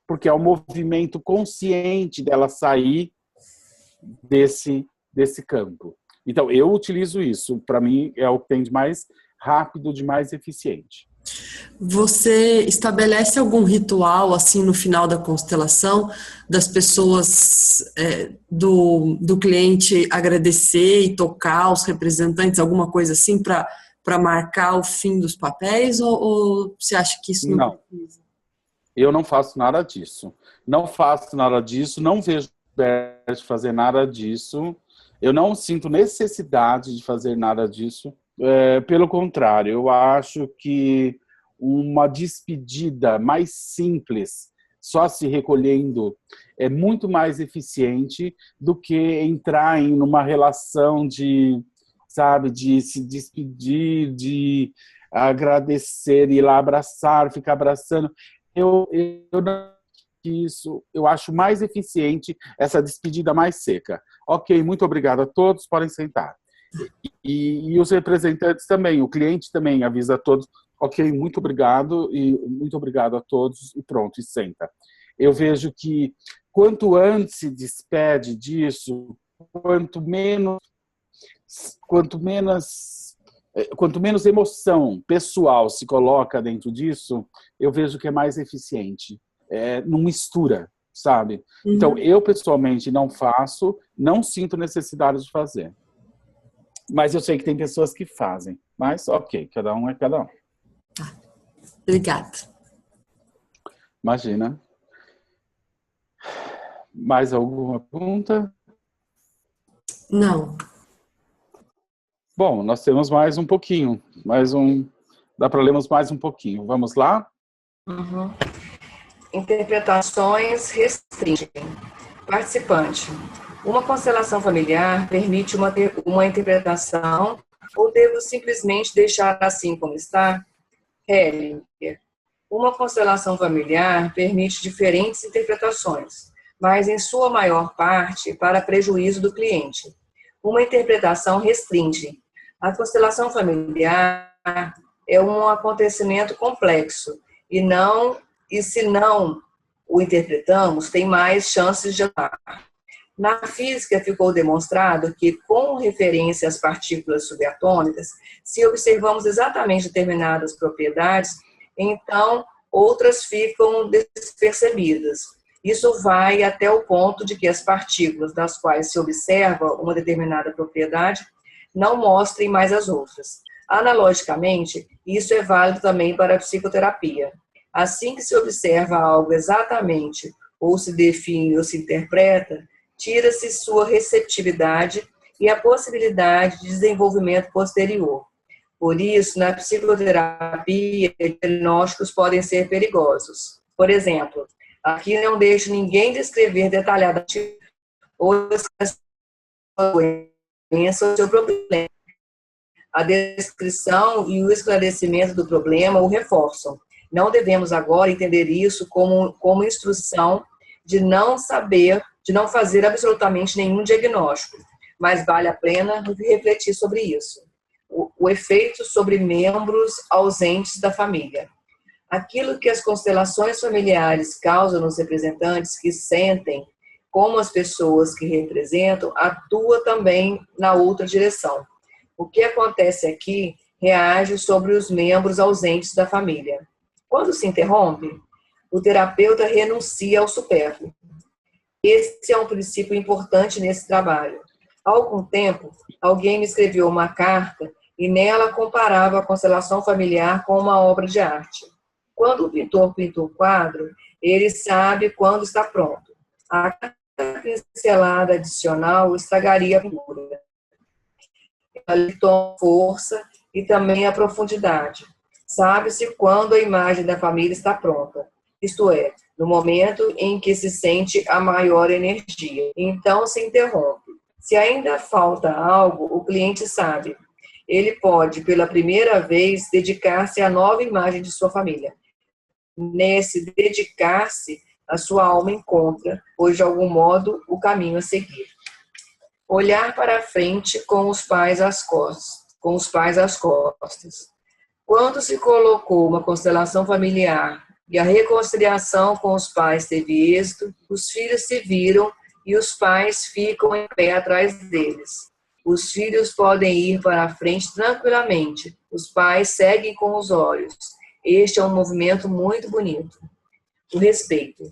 Porque é o movimento consciente dela sair desse campo. Então, eu utilizo isso. Para mim, é o que tem de mais rápido, de mais eficiente. Você estabelece algum ritual, assim, no final da constelação, das pessoas, do cliente agradecer e tocar os representantes, alguma coisa assim, para marcar o fim dos papéis, ou você acha que isso não precisa? Eu não faço nada disso. Não faço nada disso, não vejo de fazer nada disso. Eu não sinto necessidade de fazer nada disso. Pelo contrário, eu acho que uma despedida mais simples, só se recolhendo, é muito mais eficiente do que entrar em uma relação de, sabe, de se despedir, de agradecer, ir lá abraçar, ficar abraçando. Eu não isso, eu acho mais eficiente essa despedida mais seca. Ok, muito obrigado a todos, podem sentar. E os representantes também, o cliente também avisa a todos, ok, muito obrigado a todos e pronto, e senta. Eu vejo que quanto antes se despede disso, quanto menos emoção pessoal se coloca dentro disso, eu vejo que é mais eficiente. Não mistura, sabe? Então, eu pessoalmente não faço, não sinto necessidade de fazer. Mas eu sei que tem pessoas que fazem. Mas, ok, cada um é cada um. Obrigada. Imagina. Mais alguma pergunta? Não. Bom, nós temos mais um pouquinho. Dá para lermos mais um pouquinho. Vamos lá? Uhum. Interpretações restringem. Participante. Uma constelação familiar permite uma interpretação ou devo simplesmente deixar assim como está? Hellinger. Uma constelação familiar permite diferentes interpretações, mas em sua maior parte para prejuízo do cliente. Uma interpretação restringe. A constelação familiar é um acontecimento complexo e se não o interpretamos, tem mais chances de errar. Na física, ficou demonstrado que, com referência às partículas subatômicas, se observamos exatamente determinadas propriedades, então outras ficam despercebidas. Isso vai até o ponto de que as partículas das quais se observa uma determinada propriedade não mostrem mais as outras. Analogicamente, isso é válido também para a psicoterapia. Assim que se observa algo exatamente, ou se define ou se interpreta, tira-se sua receptividade e a possibilidade de desenvolvimento posterior. Por isso, na psicoterapia, diagnósticos podem ser perigosos. Por exemplo, aqui não deixo ninguém descrever detalhadamente ou a doença ou seu problema. A descrição e o esclarecimento do problema o reforçam. Não devemos agora entender isso como instrução de não fazer absolutamente nenhum diagnóstico, mas vale a pena refletir sobre isso. O efeito sobre membros ausentes da família. Aquilo que as constelações familiares causam nos representantes que sentem como as pessoas que representam, atua também na outra direção. O que acontece aqui reage sobre os membros ausentes da família. Quando se interrompe, o terapeuta renuncia ao supérfluo. Esse é um princípio importante nesse trabalho. Há algum tempo, alguém me escreveu uma carta e nela comparava a constelação familiar com uma obra de arte. Quando o pintor pinta um quadro, ele sabe quando está pronto. A pincelada adicional estragaria a pintura. Ela toma força e também a profundidade. Sabe-se quando a imagem da família está pronta, isto é, no momento em que se sente a maior energia. Então se interrompe. Se ainda falta algo, o cliente sabe. Ele pode, pela primeira vez, dedicar-se à nova imagem de sua família. Nesse dedicar-se, a sua alma encontra, ou de algum modo, o caminho a seguir. Olhar para a frente com os pais às costas. Quando se colocou uma constelação familiar e a reconciliação com os pais teve êxito, os filhos se viram e os pais ficam em pé atrás deles. Os filhos podem ir para a frente tranquilamente. Os pais seguem com os olhos. Este é um movimento muito bonito. O respeito.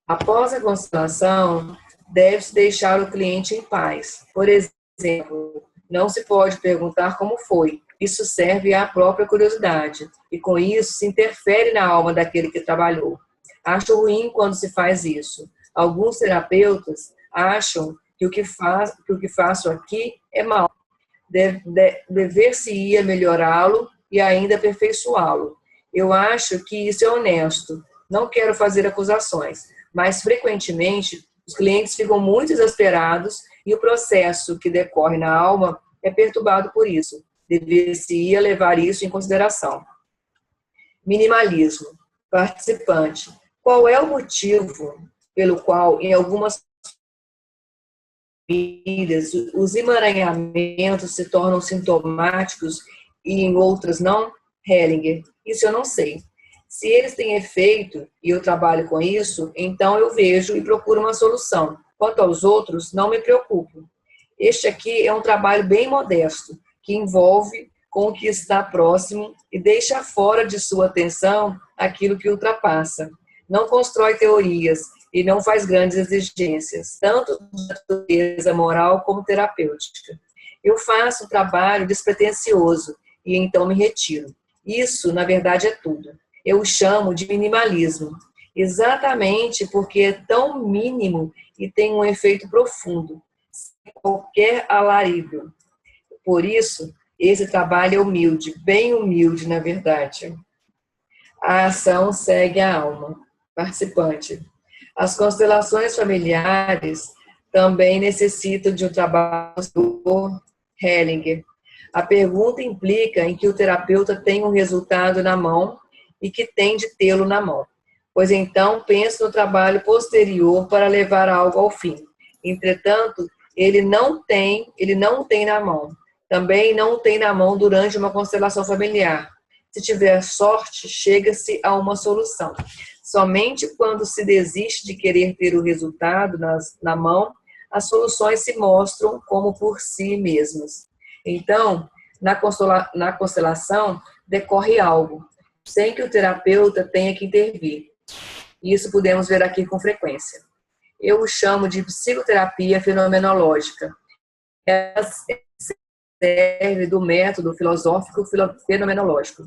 Após a constelação, deve-se deixar o cliente em paz. Por exemplo, não se pode perguntar como foi. Isso serve à própria curiosidade. E com isso se interfere na alma daquele que trabalhou. Acho ruim quando se faz isso. Alguns terapeutas acham que o que faço aqui é mal. Dever-se-ia melhorá-lo e ainda aperfeiçoá-lo. Eu acho que isso é honesto. Não quero fazer acusações, mas frequentemente os clientes ficam muito exasperados e o processo que decorre na alma é perturbado por isso. Dever-se-ia levar isso em consideração. Minimalismo. Participante. Qual é o motivo pelo qual, em algumas famílias, os emaranhamentos se tornam sintomáticos e em outras não? Hellinger. Isso eu não sei. Se eles têm efeito e eu trabalho com isso, então eu vejo e procuro uma solução. Quanto aos outros, não me preocupo. Este aqui é um trabalho bem modesto, que envolve com o que está próximo e deixa fora de sua atenção aquilo que ultrapassa. Não constrói teorias e não faz grandes exigências, tanto de natureza moral como terapêutica. Eu faço um trabalho despretensioso e então me retiro. Isso, na verdade, é tudo. Eu o chamo de minimalismo, exatamente porque é tão mínimo e tem um efeito profundo, sem qualquer alarido. Por isso, esse trabalho é humilde, bem humilde, na verdade. A ação segue a alma. Participante. As constelações familiares também necessitam de um trabalho do Hellinger. A pergunta implica em que o terapeuta tem um resultado na mão e que tem de tê-lo na mão, pois então pensa no trabalho posterior para levar algo ao fim. Entretanto, ele não tem na mão. Também não tem na mão durante uma constelação familiar. Se tiver sorte, chega-se a uma solução. Somente quando se desiste de querer ter o resultado na mão, as soluções se mostram como por si mesmas. Então, na constelação, decorre algo, sem que o terapeuta tenha que intervir. Isso podemos ver aqui com frequência. Eu o chamo de psicoterapia fenomenológica. Ela serve do método filosófico fenomenológico.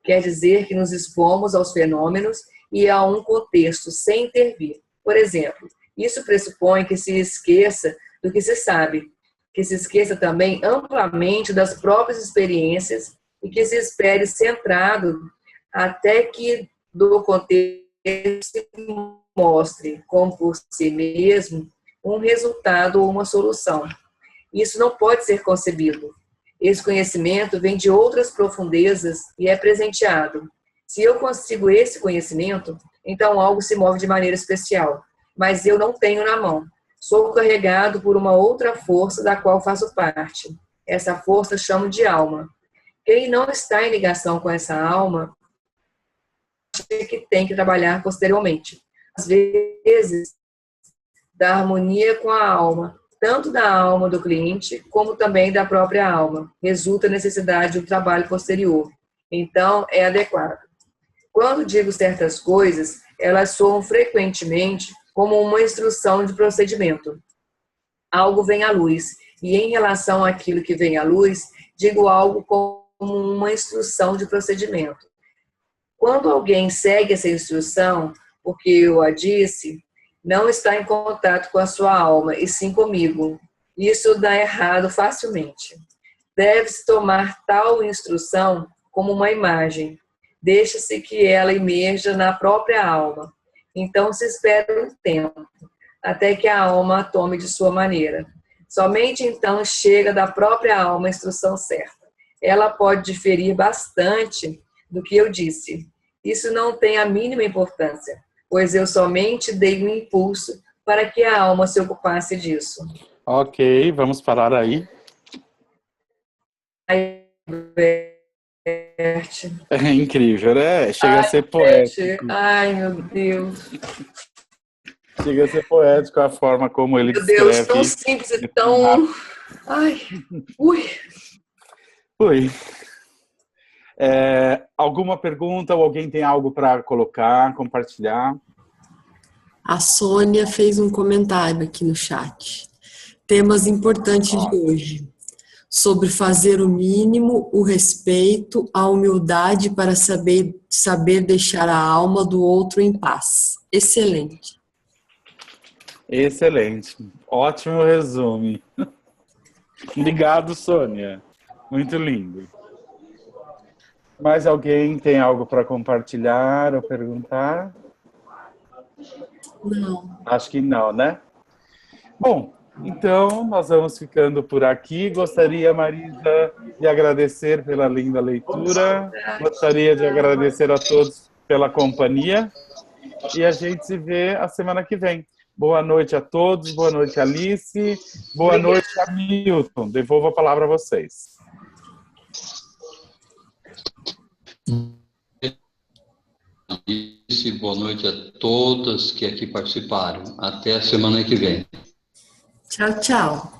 Quer dizer que nos expomos aos fenômenos e a um contexto sem intervir. Por exemplo, isso pressupõe que se esqueça do que se sabe, que se esqueça também amplamente das próprias experiências e que se espere centrado até que do contexto se mostre, como por si mesmo, um resultado ou uma solução. Isso não pode ser concebido. Esse conhecimento vem de outras profundezas e é presenteado. Se eu consigo esse conhecimento, então algo se move de maneira especial, mas eu não tenho na mão. Sou carregado por uma outra força da qual faço parte. Essa força chamo de alma. Quem não está em ligação com essa alma, acha que tem que trabalhar posteriormente. Às vezes, da harmonia com a alma, tanto da alma do cliente, como também da própria alma, resulta a necessidade de um trabalho posterior. Então, é adequado. Quando digo certas coisas, elas soam frequentemente como uma instrução de procedimento. Algo vem à luz, e em relação àquilo que vem à luz, digo algo como uma instrução de procedimento. Quando alguém segue essa instrução, porque eu a disse, não está em contato com a sua alma, e sim comigo. Isso dá errado facilmente. Deve-se tomar tal instrução como uma imagem. Deixa-se que ela emerja na própria alma. Então se espera um tempo, até que a alma a tome de sua maneira. Somente então chega da própria alma a instrução certa. Ela pode diferir bastante do que eu disse. Isso não tem a mínima importância, pois eu somente dei um impulso para que a alma se ocupasse disso. Ok, vamos parar aí. É incrível, né? Chega a ser poético. Ai, meu Deus. Chega a ser poético a forma como ele descreve. Meu Deus, tão simples e tão... Ai, ui. Ui. Alguma pergunta ou alguém tem algo para colocar, compartilhar? A Sônia fez um comentário aqui no chat. Temas importantes de hoje. Sobre fazer o mínimo, o respeito, a humildade para saber deixar a alma do outro em paz. Excelente. Excelente. Ótimo resumo. Obrigado, Sônia. Muito lindo. Mais alguém tem algo para compartilhar ou perguntar? Não. Acho que não, né? Bom, então nós vamos ficando por aqui. Gostaria, Marisa, de agradecer pela linda leitura. Gostaria de agradecer a todos pela companhia. E a gente se vê a semana que vem. Boa noite a todos. Boa noite, Alice. Boa noite, Hamilton. Devolvo a palavra a vocês. Boa noite a todas que aqui participaram. Até a semana que vem. Tchau, tchau.